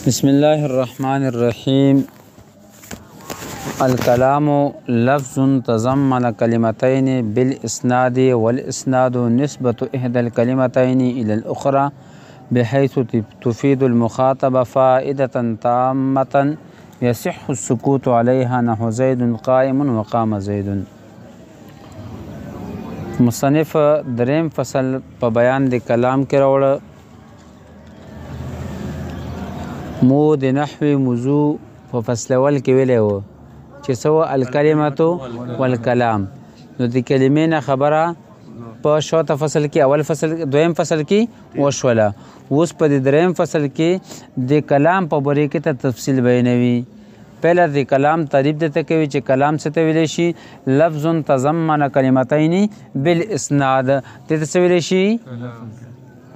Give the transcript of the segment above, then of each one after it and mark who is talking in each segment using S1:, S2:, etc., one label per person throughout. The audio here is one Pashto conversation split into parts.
S1: بسم الله الرحمن الرحيم. الكلام لفظ تضمن كلمتين بالإسناد، والإسناد نسبة إحدى الكلمتين إلى الأخرى بحيث تفيد المخاطب فائدة تامة يصح السكوت عليها، نحو زيد قائم وقام زيد. مصنف دریم فصل په بیان د کلام کې راوړ. مو د نحوی موضوع په فصل اول کې ویلی و چې څه و الکلمة والکلام. نو د کلمې نه خبره په شوته فصل کې اول فصل دویم فصل کې وشوله. اوس په د دریم فصل کې د کلام په باره کې ته تفصیل بیانوي. پهله د کلام تعریف درته کوي چې کلام څه ته ویلی شي. لفظ تضمن کلمتین بالاسناد. دې ته څه ویلی شي؟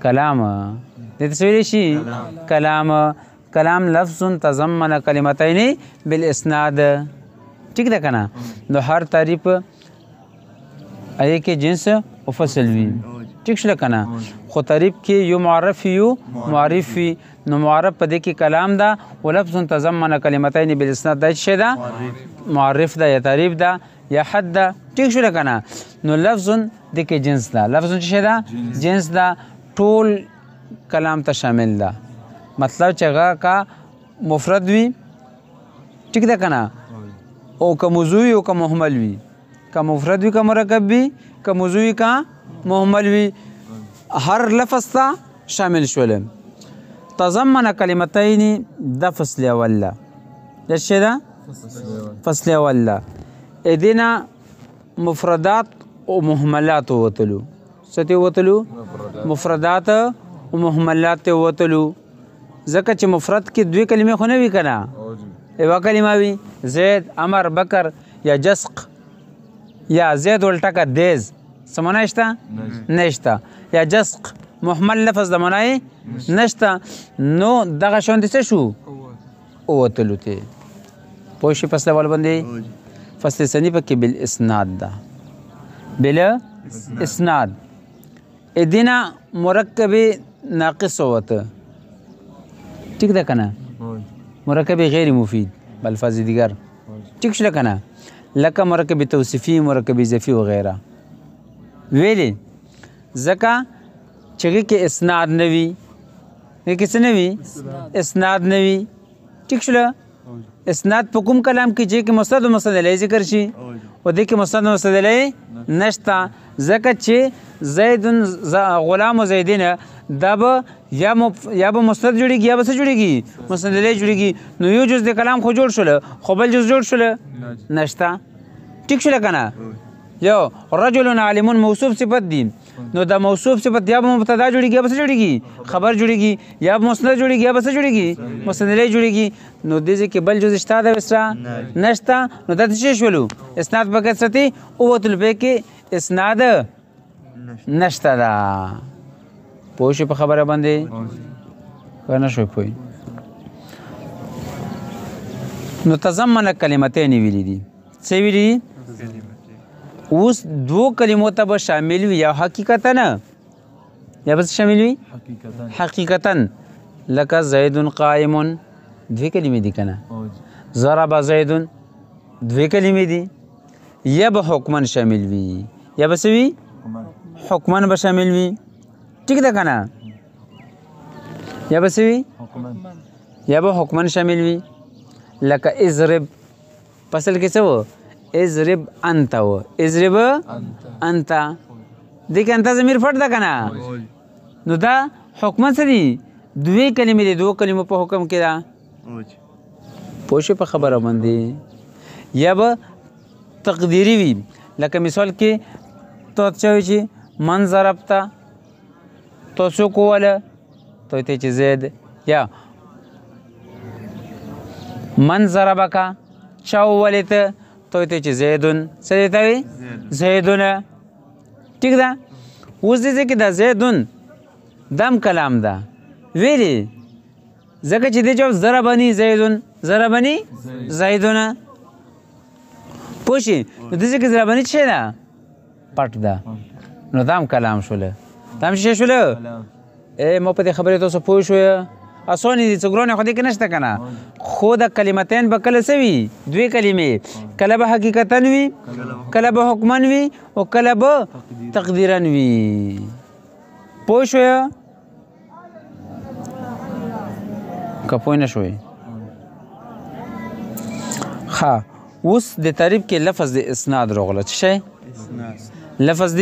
S1: کلام. دې ته څه ویلی شي؟ کلام. کلام لفظ تضمن کلمتین بالاسناد. ٹھیک ده که نه؟ نو هر تعریف هغې کې جنس او فصل وي. ٹھیک شوله که نه؟ خو تعریف کې یو معرف یو معرف وي. نو معرف په دې کې کلام ده، و لفظ تضمن کلمتین بالاسناد دا څه ده؟ معرف ده یا تعریف ده یا حد ده. ٹھیک شوله که نه؟ نو لفظ دې کې جنس ده. لفظ څه ده؟ جنس ده. ټول کلام ته شامل ده. مطلب چې هغه کا مفرد وي، ٹھیک ده که نه؟ او که موضوع وي او که محمل وي. که مفرد وي که مرکب وي، که موضوع وي که محمل وي، هر لفظ ته شامل شول. تضمن کلمتین دا فصل اول ده. دا څه ده؟ فصل اول ده. ادینا مفردات او محملات وتلو. څه ته وتلو؟ مفردات او محملات ته وتلو. ځکه چې مفرد کې دوی کلمې خو نه وي که نه؟ یوه کلمه وي. زید، امر، بکر یا جسق یا زید الټکه دیز. څه معنی شته؟ نشته. یا جسق محمل لفظ د معنی نشته. نو دغه شانتې څه شو؟ ووتلو ته. پوه شئ فصل اول باندې؟ فصل ثاني پکې بالاسناد ده. بالاسناد. ادینا مرکب ناقص وته. ٹھیک ده که نه؟ مرکب غیر مفید بالفاظ دیگر. ٹھیک شوله که نه؟ لکه مرکب توصیفی، مرکب اضافي وغیره. ویلې ځکه چې هغې کې اسناد نه وي. هغې کې څه نه وي؟ اسناد نه وي. ٹھیک شوله؟ اسناد په کوم کلام کې چې کې مسند و مسند الیه ذکر شي، او دې کې مسند و مسند الیه نشته. ځکه چې زید غلام و زیدین دا به یا به مسند جوړېږي یا به څه جوړېږي؟ مسند الیه جوړېږي. نو یو جز د کلام خو جوړ شوله، خو بل جز جوړ شوله نشته. ټیک شوله که نه؟ یو رجل عالم موصوف صفت دی. نو دا موصوف صفت یا به مبتدا جوړېږي یا به څه جوړېږي؟ خبر جوړېږي. یا به مسند جوړېږي یا به څه جوړېږي؟ مسند الیه جوړېږي. نو دې ځای کې بل جز شته ده وسره نشته. نو دا څه شولو؟ اسناد په کثرت ووتلو. په کې اسناد نشته ده. پوه شو په خبره باندې؟ که نه شوی پوه؟ نو تضمن کلمتین ویلي دي. څه ویلي دي؟ اوس دو کلمو ته به شامل وي. یا حقیقتا یا به شامل وي حقیقتا. لکه زید قائم دوی کلمې دي که نه؟ ضرب زید دوی کلمې دي. یا به حکما شامل وي، یا به څه وي؟ حکما به شامل وي. ٹھیک ده که نه؟ یا به څه وي؟ یا به حکما شامل وي. لکه اضرب فصل کې څه و؟ اضرب انت و. اضرب انت. دې کې انت ضمیر پټ ده که نه؟ نو دا حکما څه دي؟ دوی کلمې دي. دو کلمو په حکم کې ده. پوه شو په خبره باندې؟ یا به تقدیري وي. لکه مثال کې تو څه وي چې من ضربته، تو څوک ووهله؟ تو ته چې زید. یا من ضربکه چا وولې ته؟ تو ته چې زیدون. څه دی ته وي؟ زیدونه. ټیک ده؟ اوس دې ځای کې دا زیدون دم کلام ده. ویلې ځکه چې دې جواب ضربني زیدون، ضربني زیدونه. پوه شئ؟ نو دې ځای کې ضربني څه ده؟ پټ ده. نو دا هم کلام شوله. دا هم څه شوله؟ ما په دې خبرې تاسو پوه شوی؟ اسونې دي څګرونه خو دې کې نشته که نه خو د کلمتین به کله څه وي دوې کلمې کله به حقیقتا وي کله به حکمن وي او کله به تقدیرا وي پوه شویه که پوه نه شوی ښه اوس د تعریف کې لفظ د اسناد راغله څه شی لفظ د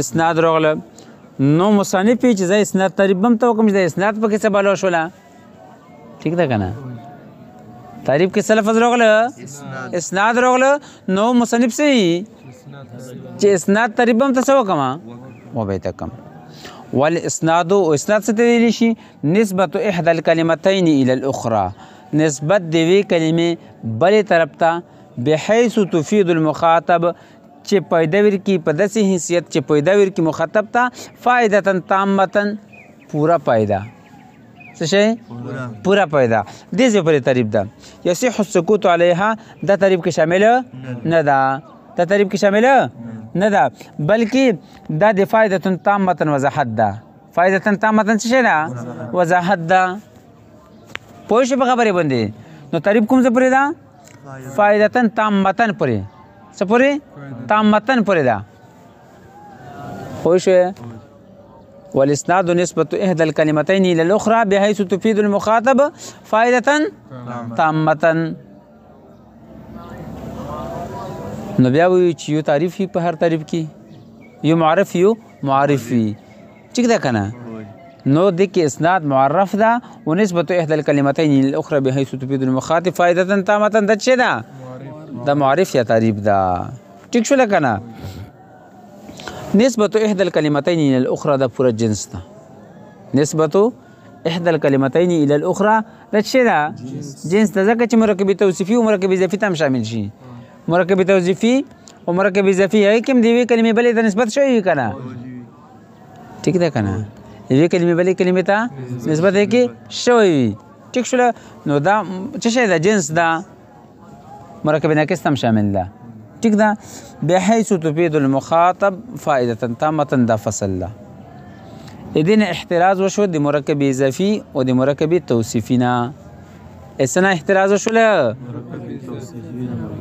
S1: اسناد راغله نو مصنف چې زه اسناد تعریف به هم ته وکړم چې د اسناد پکې څه بلا شوله ټیک ده که نه تعریف کې څه لفظ راغله اسناد راغله نو مصنف څه چې اسناد تعریف به هم ته څه وکړم وبیته کم والاسناد او اسناد څه ته ویلی شي نسبت احدى الكلمتين الى الاخرى نسبت د یوې کلمې بلې طرف ته بحیث تفید المخاطب چې پیدا ورکړي په داسې حیثیت چې پیدا ورکړي مخاطب ته فائدتا تامتا پورا پیدا څه شی پورا پیدا دې ځای پورې تعریف ده یصح السکوت علیها دا تعریف کې شامل نه ده دا تعریف کې شامل نه ده بلکې دا د فائدتا تامتا وضاحت ده فائدتا تامتا څه شی ده وضاحت ده پوه شو په خبرې باندې نو تعریف کوم څه پورې ده فائدتا تامتا پورې څه پورې تامتا پورې ده پوه شوې والاسناد نسبة احدى الكلمتين الى الاخرى بحيث تفيد المخاطب فائدة تامة نو بیا وایو چې یو تعریف وي په هر تعریف کې یو معرف وي ټیک ده که نه نو د کې اسناد معرف ده ونسبة احدى الكلمتين الى الاخرى بحيث تفيد المخاطب فائدة تامة دا څه ده دا معرف یا تعریف ده ټیک شو که نه نسبة احدى الكلمتين الى الاخرى دا پورا جنس ده نسبة احدى الكلمتين الى الاخرى دا څه ده جنس ده ځکه چې مرکب توصیفي او مرکب اضافي ته هم شامل شي مرکب توصیفي او مرکب اضافي هغې کې هم د یوې کلمې بلې ته نسبت شوی وي که نه ټیک ده که نه یوې کلمې بلې کلمې ته نسبت یې کې شوی وي ټیک شوله نو دا څه شی ده جنس ده مرکب ناقص ته هم شامل ده ټیک ده بحيث تفيد المخاطب فائدة تامة دا فصل ده دې نه احتراز وشو د مرکب اضافي او د مرکب توصیفي نه اسنه احتراز وشوله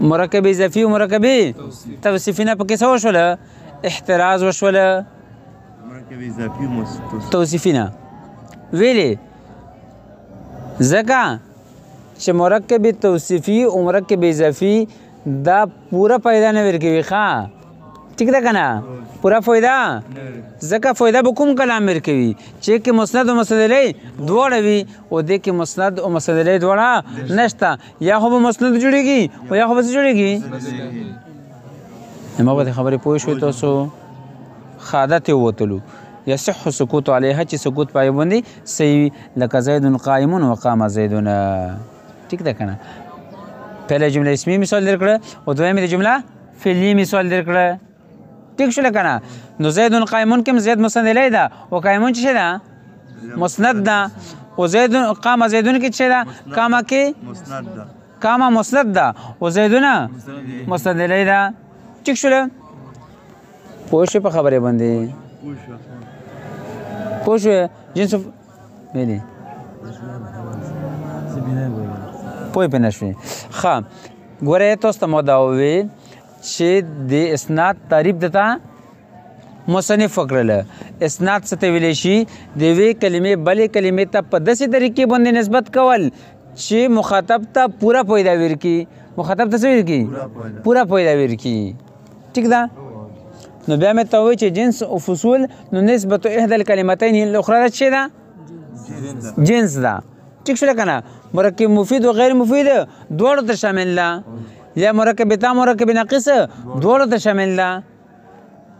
S1: مرکب اضافي او مرکب توصیفي نه پکې څه وشوله احتراز وشوله
S2: مرکب اضافي
S1: توصیفي نه ویلې ځکه چې مرکب توصیفي او مرکب اضافي دا پورا پیدا نه ورکوي ښه ټیک ده که نه پورا فایده ځکه فایده به کوم کلام ورکوي چې کې مسند او مسند الیه دواړه وي او دې کې مسند او مسند الیه دواړه نشته یا خو به مسند جوړېږي او یا خو به څه جوړېږي ما به دې خبرې پوه شوې تاسو ښه عادت یې ووتلو یصح سکوت علیها چې سکوت پای باندې صحیح لکه زید قائم وقام زیدون ټیک ده که نه پهله جمله اسمی مثال درکړه او دویمه جمله فعلی مثال درکړه ټیک شو لکه نه نو زید قائمون کې زید مسند الیه ده او قائمون څه ده مسند ده او زید قام زیدون کې څه ده قام کې
S2: مسند ده
S1: قام مسند ده او زیدون مسند الیه ده ټیک شو پوه شو په خبرې باندې پوه شو جنس ویلي پوه پې نه شوې ښه ګوره تاسو ته ما دا وویل چې د اسناد تعریف دته مصنف وکړله اسناد څه ته ویلی شي د یوې کلمې بلې کلمې ته په داسې طریقې باندې نسبت کول چې مخاطب ته پوره فایده ورکړي مخاطب ته څه ورکړي پوره فایده ورکړي ټیک ده نو بیا مې ته ووایي چې جنس او فصول نو نسبت احدى الكلمتين الاخرى دا څه ده جنس ده ټیک شو که نه مرکب مفید و غیر مفید دواړو ته شامل ده یا مرکب تام مرکب ناقص دواړو ته شامل ده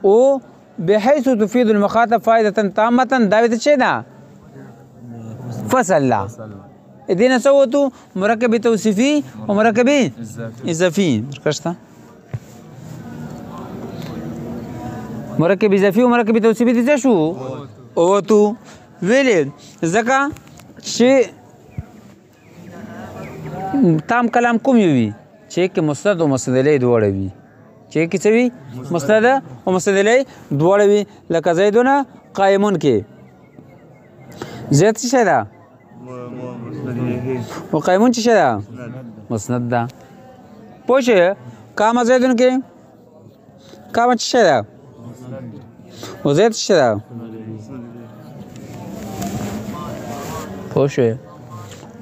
S1: او بحيث تفيد المخاطب فائدة تامة دا څه ده فصل ده دې نه څه وتو مرکب توصیفي او مرکب اضافي مرکشته مرکب اضافي او مرکب توصیفي دې څه شو وتو ویلې ځکه چې تام کلام کوم یو وي چې کې مسند او مسند الیه دواړه وي چې کې څه وي مسند او مسند الیه دواړه وي لکه زیدونه قائمون کې زید څه ده
S2: مسند إليه
S1: وقایمون څه شی ده مسند ده پوه شوې قام زیدون کې قام څه شی ده وزید څه شی ده پوه شوې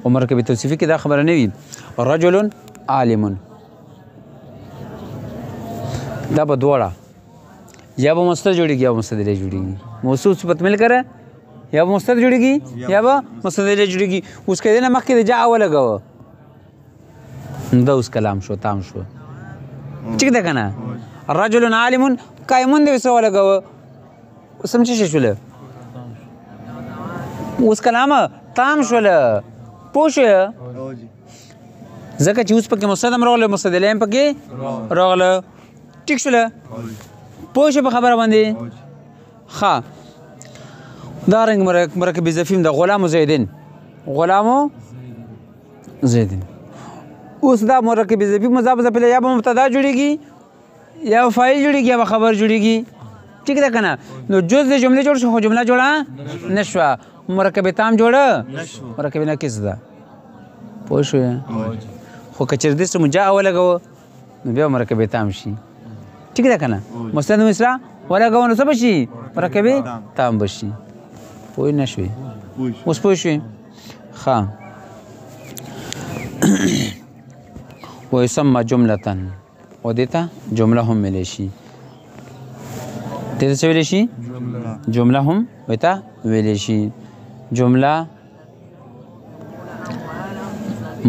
S1: عمر کې به توصیفي کې دا خبره نه وي رجل عالم دا به دواړه یا به مستد جوړېږي یا به مستد الیه جوړېږي موصوف صفت مل کړه یا به مستد جوړېږي یا به مستد الیه جوړېږي اوس که دې نه مخکې د جا ولګوه دا اوس کلام شو تام شو ټیک ده که نه رجل عالم قایمون دې ورسره ولګوه اوس هم څه شی شوله اوس کلام تام شوله پوه شوې ځکه چې اوس پکې مستد هم راغله مستد الیه هم پکې راغله ټیک شوله پوه شو په خبره باندې ښه دارنګ مرکب اضافي د غلام زیدین غلام زیدین اوس دا مرکب اضافي مضاف اضافي یا به مبتدا جوړېږي یا به فاعل جوړېږي یا به خبر جوړېږي ټیک ده که نه نو جز د جملې جوړ شو خو جمله جوړه نه شوه مرکب تام جوړه مرکب ناقص ده پوه شوې خو که چېرې دې سره مجا ولګوه نو بیا مرکب تام شي ټیک ده که نه مستند مصرع ولګوه نو څه به شي مرکب تام به شي پوه نه شوې اوس پوه شوې ښه ویسمى جملة و دې ته جمله هم ویلی شي دې ته څه ویلی شي جمله هم ورته ویلی شي جمله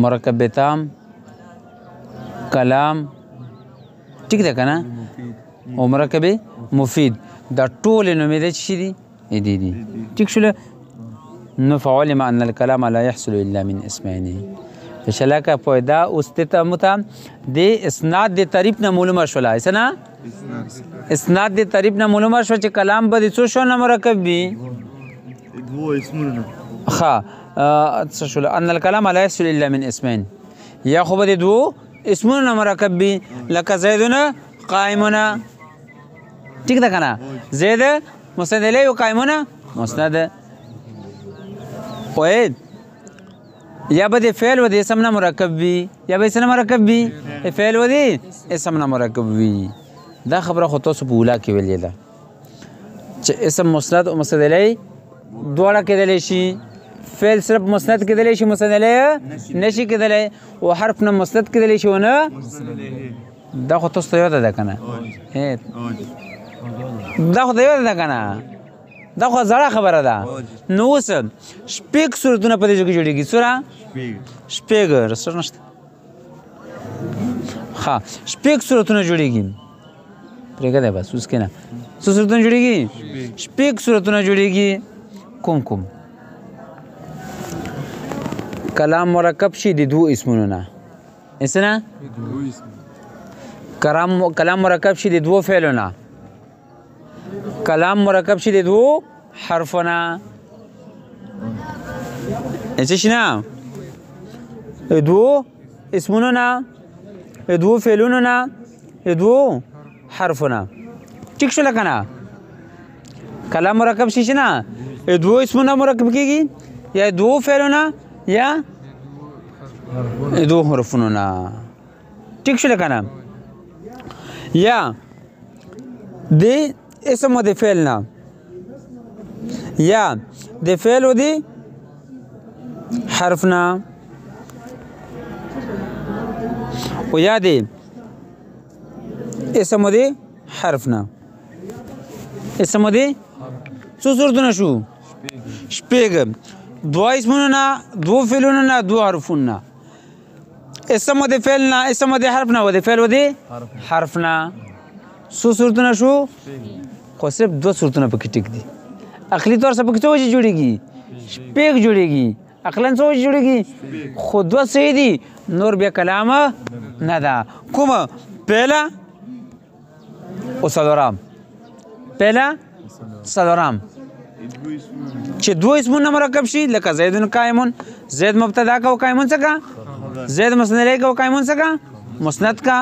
S1: مرکب تام کلام ټیک ده که نه او مرکب مفید دا ټولې نومې دی چې شي دي دي دي ټیک شوله نو فعلم ان الكلام لا يحصل الا من اسمين فشلک پیدا اوس ته متا د اسناد د تعریف نه معلومه شوله ایسه نه اسناد د تعریف نه معلومه شو چې کلام به د څو شو نه مرکب وي
S2: دوه اسمونه
S1: ښه څه شوله ان الكلام لا يحصل الا من اسمين یا خو به د دوو اسمونو نه مرکب وي لکه زیدونه قائمونه ټیک ده که نه زید مسند الیه و قائمونه مسند وید یا به د فعل و د اسم نه مرکب وي یا به اسم نه مرکب وي فعل و د اسم نه مرکب وي دا خبره خو تاسو په اوله کې ویلې ده چې اسم مسند او مسند الیه دواړه کېدلی شي فعل صرف مسند کېدلی شي مسند الیه نشي کېدلی او حرف نه مسند کېدلی شي ونه دا خو تاسو ته یاده ده که نه دا خو ته یاده ده که نه دا خو زړه خبره ده نو اوس شپږ صورتونه په دې کې جوړېږي څومره شپږ رسټر نشته ښه شپږ صورتونه جوړېږي پرېږده بس اوس کې نه څو صورتونه جوړېږي شپږ صورتونه جوړېږي کوم کوم کلام مرکب شي د دوو اسمونو نه هسې نه کلام مرکب شي د دوو فعلو نه کلام مرکب شي د دوو حرفو نه څه شي نه د دوو اسمونو نه د دوو فعلونو نه د دوو حرفو نه ټیک شوله که نه کلام مرکب شي چې نه د دوو اسمونو مرکب کېږي یا د دوو فعلو نه یا د دوو حرفونو نه ټیک شوله که نه یا د اسم و د فعل نه یا د فعل و د حرف نه و یا د اسم و د حرف نه اسم و د څو صورتونه شو شپږ دوه اسمونو نه دوه فعلونو نه دوه حرفونو نه اسم و د فعل نه اسم و د حرف نه و د فعل و د حرف نه څو صورتونه شو خو صرف دوه صورتونه پکې ټیک دي عقلي طور سره پکې څه وجې جوړېږي شپږ جوړېږي عقلا څه وجې جوړېږي خو دوه صحیح دي نور بیا کلامه نه ده کومه پهله او څلورم پهله څلورم چې دوه اسمونه مرکب شي لکه زیدون قائمون زید مبتدا کا و قائمون څه کا زید مسند الیه کا و قائمون څه کا مسند کا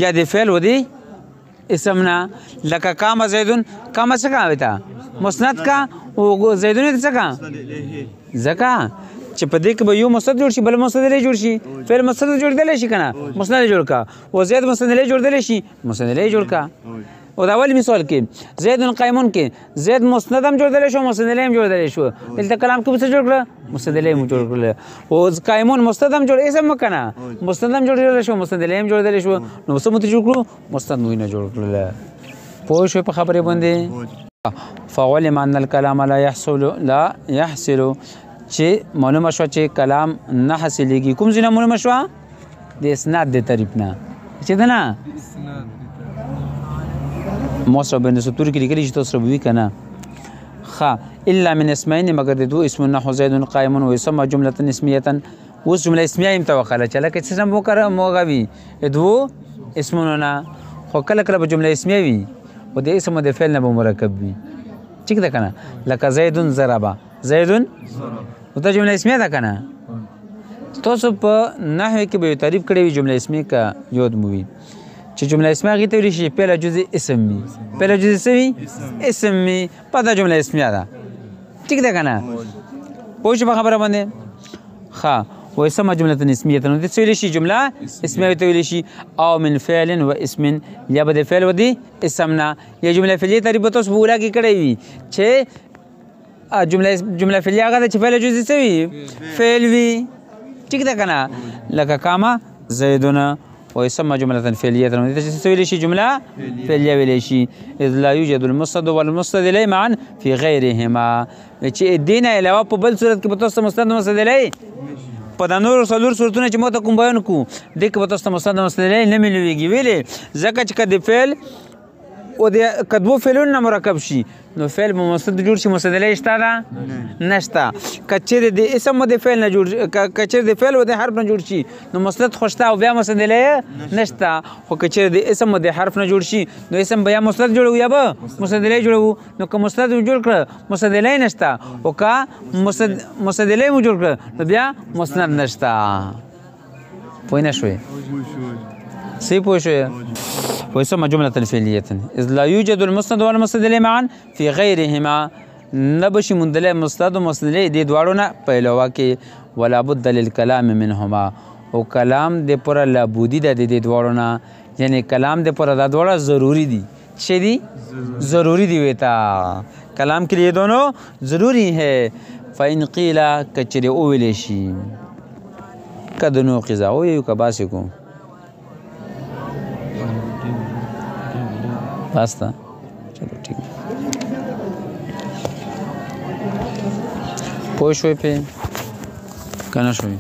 S1: یا د فعل و دی اسم نه لکه قام زیدون قام څه کا وتا مسند کا او زیدون څه کا ځکه چې په دې کې به یو مسند جوړ شي بل مسند الیه جوړ شي فعل مسند جوړېدلی شي که نه مسند جوړ کا او زید مسند الیه جوړېدلی شي مسند الیه جوړ کا او د اول مثال کې زید قایمون کې زید مسند هم جوړېدلی شو مسند الیه هم جوړېدلی شو دلته کلام کې به څه جوړ کړه مسند الیه هم جوړ کړل او قایمون مسند هم جوړ اسم که نه مسند هم جوړېدلی شو مسند الیه هم جوړېدلی شو نو څه مو جوړ کړو مسند مو نه جوړ کړل پوه شوې په خبرې باندې فعلم ان الكلام لا يحصل چې معلومه شوه چې کلام نه حاصلېږي کوم ځای نه معلومه شوه د اسناد د طریف نه چې ده نه مصرف بین سطور کې لیکلي چې تاسو وی که نه ښه الا من اسمین مګر د دوه اسمو نحو زید قائم ویسمى جمله اسمیه اوس جمله اسمیه هم توقله چې لکه څه هم وکړه موږ وي دوه اسمونو نه خو کله کله به جمله اسمیه وي او د اسم د فعل نه به مرکب وي ټیک ده که نه لکه زید ضربه زید او دا جمله اسمیه ده که نه تاسو په نحوې کې به یو تعریف کړی وي جمله اسمیه که یاد مو وي چې جمله اسمیه هغې ته ویلی شي پهله جزء اسم وي پهله جزء څه وي اسم وي په دا جمله اسمیه ده ټیک ده که نه پوه شو په خبره باندې ښه ویسمى جملة اسمیه نو دې څه ویلی شي جمله اسمیه ته ویلی شي او من فعل و اسم یا به د فعل و د اسم نه یا جمله فعلیه تعریف به تاسو په اوله کې کړی وي چې جمله فعلیه هغه ده چې فعل جزء څه وي فعل وي ټیک ده که نه لکه کامه زیدونه ويسمى جملة فعلية نو دې ته څه ویلی شي جمله فعلیه ویلی شي اذ لا یوجد المسند والمسند الیه معا فی غیرهما چې دې نه علاوه په بل صورت کې به تاسو مسند مسند الیه په دا نورو څلور صورتونه چې ما ته کوم بیان کړو دې کې به تاسو ته مسند مسند الیه نه میلویږي ولې ځکه چې که د فعل او د که دوه فعلونو نه مرکب شي نو فعل به مسند جوړ شي مسند الیه شته ده نشته که چېرې د اسم د فعل نه جوړ که چېرې د فعل او د حرف نه جوړ شي نو مسند خو شته او بیا مسند الیه نشته خو که چېرې د اسم او د حرف نه جوړ شي نو اسم به یا مسند جوړوو یا به مسند الیه جوړوو نو که مسند مو جوړ کړه مسند الیه نشته او که مسند الیه مو جوړ کړه نو بیا مسند نشته پوه نه شوې صحیح پوه شوې ويسمى جملة فعلية إذ لا يوجد المسند والمسند إليه معا في غيرهما نبشي مندلع مسند ومسند إليه دي دواړو په علاوه کې ولا بد للكلام منهما او کلام د پوره لابودي ده د دې دواړو نه یعنی کلام د پوره دا دواړه ضروری دي څه دي ضروری دي ویتا کلام کے لیے دونوں ضروری ہے فإن قیل کچری اویلی شي کدنو قضا او یو کباسی کو باستا چلو ٹھیک پوه شوی پی کنه شوی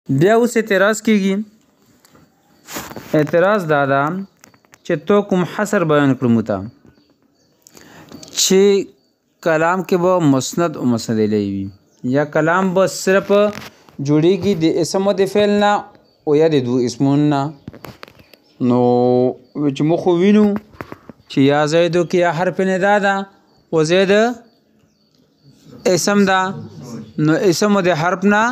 S1: بیا اوس اعتراض کیږي اعتراض دادا چې تو کوم حصر بیان کړو تا چې کلام کې به مسند او مسند الیه وي یا کلام به صرف جوړیږي د اسم او د فعل نه او یا د دوه اسمونو نه نو چې موږ خو وینو چې یا زیدو کې یا حرف ندا ده او زید اسم ده نو اسم د حرف نه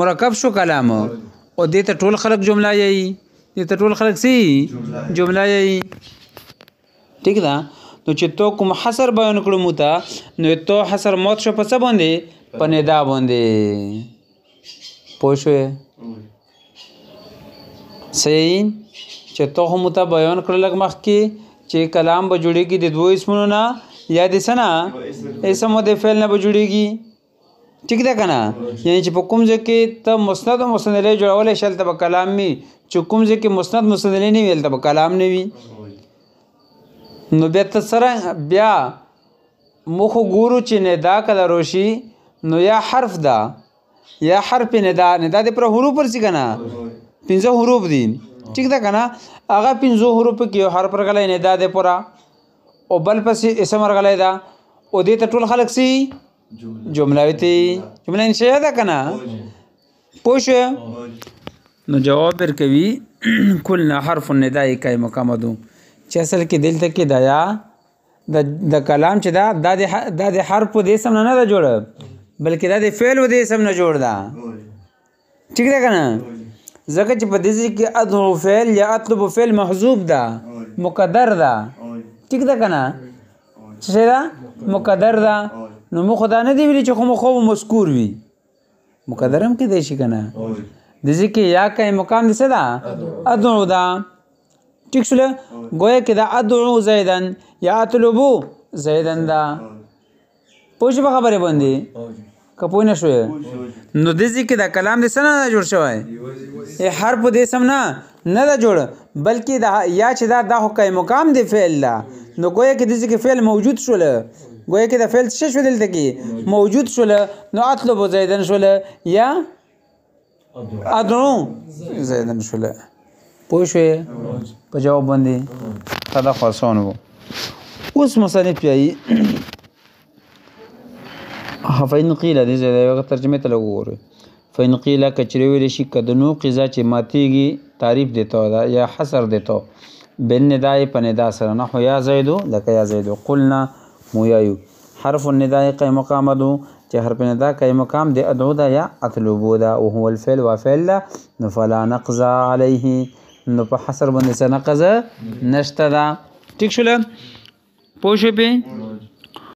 S1: مرکب شو کلام او دې ته ټول خلق جمله یي دې ته ټول خلق سي جمله یي ٹھیک ده نو چې تو کوم حصر بیان کړو مو ته نو تو حصر موت شو په څه باندې په ندا باندې پوه شوې صحیح چې تو هم ته بیان کړل مخکې چې کلام به جوړیږي د دوه اسمونو نه یا د څه نه اسم او د فعل نه به جوړیږي ٹھیک ده که نه یعنی چې په کوم ځای کې ته مسند او مسند الیه جوړولی شي هلته به کلام وي چې کوم ځای کې مسند مسند الیه نه وي هلته به کلام نه وي نو بیا ته سره بیا موږ ګورو چې ندا کله روشي نو یا حرف ده یا حرف ندا ندا د پر حروف ورسي که نه 15 حروف دي ٹھیک ده که نه هغه 15 حروف کې یو حرف راغلی ندا د پوره او بل پسې اسم راغلی ده او دې ته ټول خلک سي جمله ویتي جمله انشاء ده که نه پوه شوې نو جواب ورکوي کلنا حرف النداء کای مقامدو چې اصل کې دلته کې دا یا د کلام چې دا د حرف د اسم نه ده جوړه بلکې دا د فعل او د اسم نه جوړ ده ٹھیک ده که نه ځکه چې په دې کې ادعو فعل یا اطلب فعل محذوب ده مقدر ده ټیک ده کنه څه ده مقدر ده نو مو خدا نه دی ویلي چې خو مخو مذکور وي مقدر هم کېدای شي کنه د ذکر یا قائم مقام دي څه ده ادعو ده ټیک شوله گویا کې دا ادعو زیدن یا اطلبو زیدن ده پوه شي په خبرې باندې که پوه نه شوې نو د ذکر دا کلام دې څه نه جوړ شوی حرف دې سم نه ده جوړ بلکې دا یا چې دا خو قائم مقام دی فعل ده نو گویا کې د ذکر فعل موجود شوله گویا کې دا فعل څه شو دلته کې موجود شوله نو اطلبو زیدن شوله یا ادعو زیدن شوله پوه شوې په جواب باندې دا خو آسان و اوس مصنف پیایي فإن قیل دې ځای د یوه ترجمې ته لږ وګورئ فإن قیل که چېرې ویلی شي که د نوقظه چې ماتېږي تعریف دیته ده یا حصر دیته بالندای په ندا سره نحو یا زیدو لکه یا زیدو قلنا مو یایو حرف الندای قیم مقام دو چې حرف ندا قیم مقام دی ادعو ده یا اطلبو ده وهو الفعل وفعل ده نو فلا نقض علیه نو په حصر باندې څه نقض نشته ده ټیک شوله پوه شوې پې